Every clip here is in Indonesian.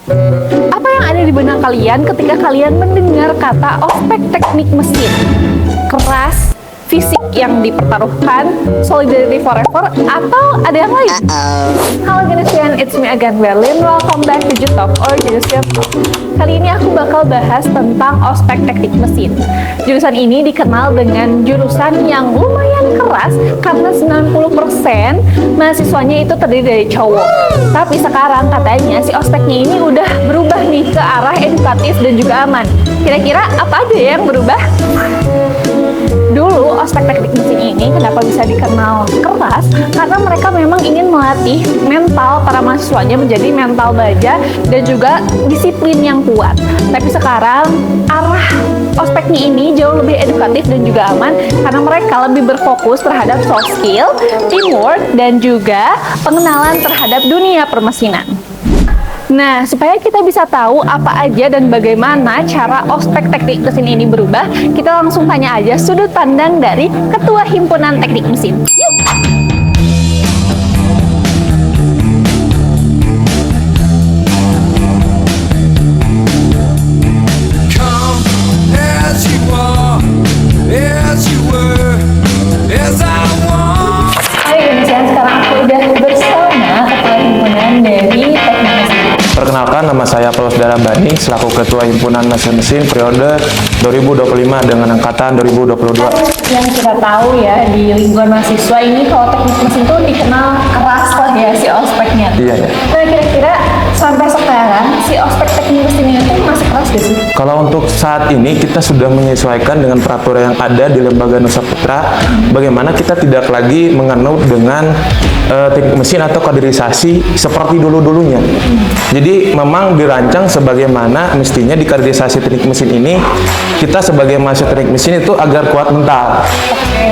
Apa yang ada di benak kalian ketika kalian mendengar kata ospek teknik mesin? Keras, fisik yang dipertaruhkan, solidarity forever, atau ada yang lain? Halo Genesian, it's me again, Berlin. Welcome back to Jutalk or Jurusan Talk. Kali ini aku bakal bahas tentang ospek teknik mesin. Jurusan ini dikenal dengan jurusan yang lumayan keras karena 90% mahasiswanya itu terdiri dari cowok. Tapi sekarang katanya si ospeknya ini udah berubah nih ke arah edukatif dan juga aman. Kira-kira apa aja yang berubah? Dulu ospek teknik mesin ini kenapa bisa dikenal keras? Karena mereka memang ingin melatih mental para mahasiswanya menjadi mental baja dan juga disiplin yang kuat. Tapi sekarang arah ospeknya ini jauh lebih edukatif dan juga aman karena mereka lebih berfokus terhadap soft skill, teamwork, dan juga pengenalan terhadap dunia permesinan. Nah, supaya kita bisa tahu apa aja dan bagaimana cara ospek teknik mesin ini berubah, kita langsung tanya aja sudut pandang dari Ketua Himpunan Teknik Mesin. Yuk! Hai Genesian, sekarang aku udah bersama Ketua Himpunan dari Teknik Mesin. Perkenalkan, nama saya Prausdara Bani, selaku Ketua Himpunan Mesin periode 2025 dengan angkatan 2022. Yang kita tahu ya, di lingkungan mahasiswa ini kalau teknik mesin tuh dikenal keras lah ya si ospeknya. Iya, ya. Nah, kira-kira sampai sekarang si ospek teknik mesin ini tuh masih keras gak sih? Kalau untuk saat ini kita sudah menyesuaikan dengan peraturan yang ada di Lembaga Nusa Putra, bagaimana kita tidak lagi menganut dengan teknik mesin atau kaderisasi seperti dulu-dulunya. Jadi memang dirancang sebagaimana mestinya di kaderisasi teknik mesin ini kita sebagai mahasiswa teknik mesin itu agar kuat mental.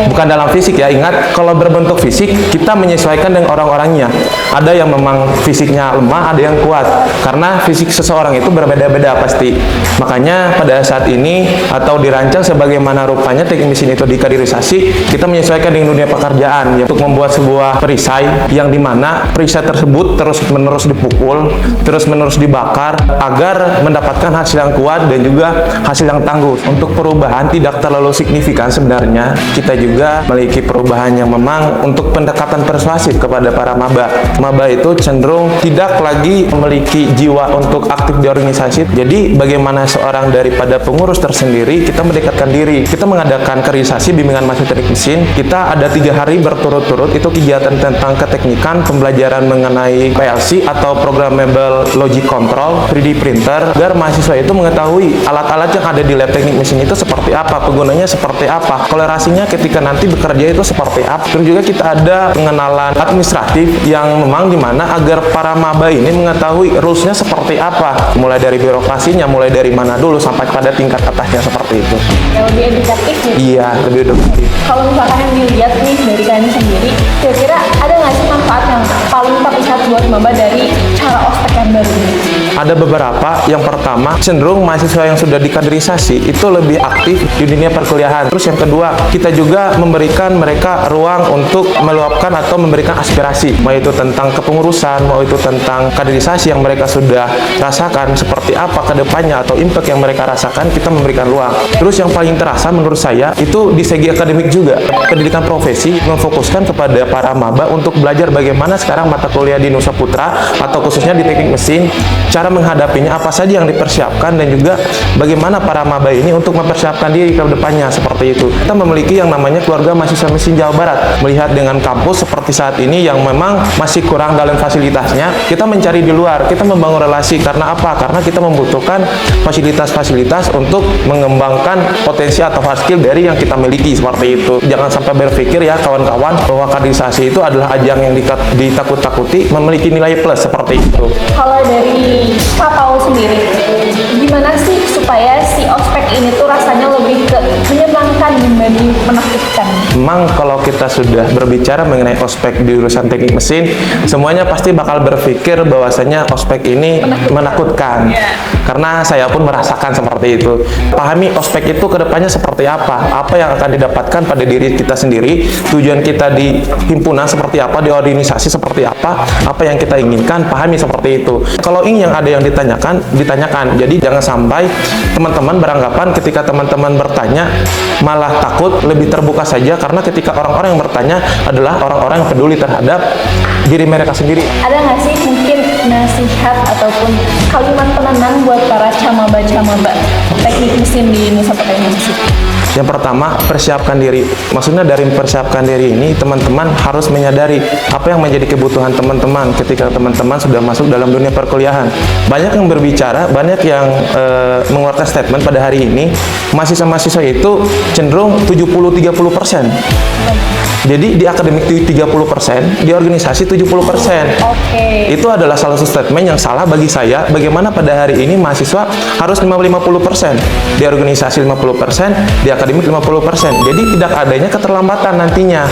Bukan dalam fisik ya, ingat kalau berbentuk fisik kita menyesuaikan dengan orang-orangnya. Ada yang memang fisiknya lemah, ada yang kuat. Karena fisik seseorang itu berbeda-beda pasti. Makanya pada saat ini atau dirancang sebagaimana rupanya teknik mesin itu dikaderisasi, kita menyesuaikan dengan dunia pekerjaan ya, untuk membuat sebuah perisai yang dimana perisai tersebut terus-menerus dipukul, terus-menerus dibakar agar mendapatkan hasil yang kuat dan juga hasil yang tangguh. Untuk perubahan tidak terlalu signifikan sebenarnya, kita juga memiliki perubahan yang memang untuk pendekatan persuasif kepada para maba. Maba itu cenderung tidak lagi memiliki jiwa untuk aktif di organisasi. Jadi bagaimana seorang daripada pengurus tersendiri, kita mendekatkan diri. Kita mengadakan kaderisasi bimbingan mahasiswa teknik mesin. Kita ada 3 hari berturut-turut itu kegiatan tentang keteknikan, pembelajaran mengenai PLC atau programmable logic control, 3D printer, agar mahasiswa itu mengetahui alat-alat yang ada di lab teknik mesin itu seperti apa, penggunanya seperti apa, toleransinya ketika nanti bekerja itu seperti apa. Terus juga kita ada pengenalan administratif yang memang dimana agar para maba ini mengetahui rules-nya seperti apa, mulai dari birokrasinya, mulai dari mana dulu sampai pada tingkat atasnya seperti itu. Yang lebih edukatif ya? Iya, lebih edukatif. Kalau misalkan yang dilihat nih dari kalian sendiri, kira-kira ada nggak sih manfaat yang paling terlihat buat maba dari cara ospek yang baru ini? Ada beberapa. Yang pertama, cenderung mahasiswa yang sudah dikaderisasi itu lebih aktif di dunia perkuliahan. Terus yang kedua, kita juga memberikan mereka ruang untuk meluapkan atau memberikan aspirasi, mau itu tentang kepengurusan, mau itu tentang kaderisasi yang mereka sudah rasakan, seperti apa ke depannya atau impact yang mereka rasakan, kita memberikan ruang. Terus yang paling terasa menurut saya itu di segi akademik juga. Pendidikan profesi memfokuskan kepada para maba untuk belajar bagaimana sekarang mata kuliah di Nusa Putra atau khususnya di teknik mesin, cara menghadapinya, apa saja yang dipersiapkan, dan juga bagaimana para maba ini untuk mempersiapkan diri ke depannya seperti itu. Kita memiliki yang namanya keluarga mahasiswa mesin Jawa Barat. Melihat dengan kampus seperti saat ini yang memang masih kurang dalam fasilitasnya, kita mencari di luar, kita membangun relasi. Karena apa? Karena kita membutuhkan fasilitas-fasilitas untuk mengembangkan potensi atau hard skill dari yang kita miliki seperti itu. Jangan sampai berpikir ya kawan-kawan bahwa kaderisasi itu adalah ajang yang ditakut-takuti, memiliki nilai plus seperti itu. Kalau dari Kak Paul sendiri, gimana sih supaya si ospek ini tuh rasanya lebih ke menyenangkan nih Mbak di menakutkan? Memang kalau kita sudah berbicara mengenai ospek di jurusan teknik mesin, semuanya pasti bakal berpikir bahwasanya ospek ini menakutkan. Karena saya pun merasakan seperti itu. Pahami ospek itu kedepannya seperti apa yang akan didapatkan pada diri kita sendiri, tujuan kita di himpunan seperti apa, di organisasi seperti apa yang kita inginkan, pahami seperti itu. Kalau ingin yang ada yang ditanyakan. Jadi jangan sampai teman-teman beranggapan ketika teman-teman bertanya malah takut, lebih terbuka saja, karena ketika orang-orang yang bertanya adalah orang-orang yang peduli terhadap diri mereka sendiri. Ada nggak sih mungkin nasihat ataupun kalimat penenang buat para camaba-camaba teknik mesin di Nusa Tenggara Mesin? Yang pertama, persiapkan diri. Maksudnya dari mempersiapkan diri ini, teman-teman harus menyadari apa yang menjadi kebutuhan teman-teman ketika teman-teman sudah masuk dalam dunia perkuliahan. Banyak yang berbicara, banyak yang mengeluarkan statement pada hari ini, mahasiswa-mahasiswa itu cenderung 70-30%. Jadi di akademik 30%, di organisasi 70%. Oke. Itu adalah salah satu statement yang salah bagi saya. Bagaimana pada hari ini mahasiswa harus 50%, di organisasi 50%, di akademik 50%. Jadi tidak adanya keterlambatan nantinya.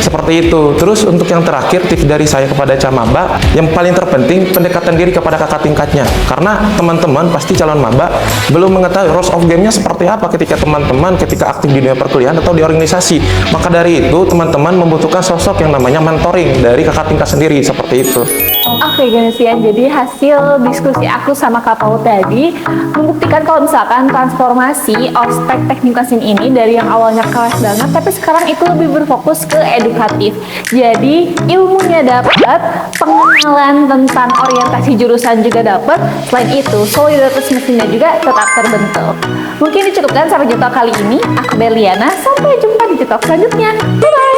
Seperti itu. Terus untuk yang terakhir, tips dari saya kepada camaba, yang paling terpenting pendekatan diri kepada kakak tingkatnya. Karena teman-teman pasti calon maba belum mengetahui rules of game-nya seperti apa ketika teman-teman ketika aktif di dunia perkuliahan atau di organisasi. Maka dari itu teman-teman membutuhkan sosok yang namanya mentoring dari kakak tingkat sendiri, seperti itu. Oke guys ya, jadi hasil diskusi aku sama Kak Paul tadi membuktikan kalau misalkan transformasi ospek teknik mesin ini dari yang awalnya kelas banget, tapi sekarang itu lebih berfokus ke edukatif. Jadi ilmunya dapat, pengenalan tentang orientasi jurusan juga dapat. Selain itu, solidaritas mesinnya juga tetap terbentuk. Mungkin dicukupkan sampai jumpa kali ini. Aku Deliana, sampai jumpa di TikTok selanjutnya. Bye-bye!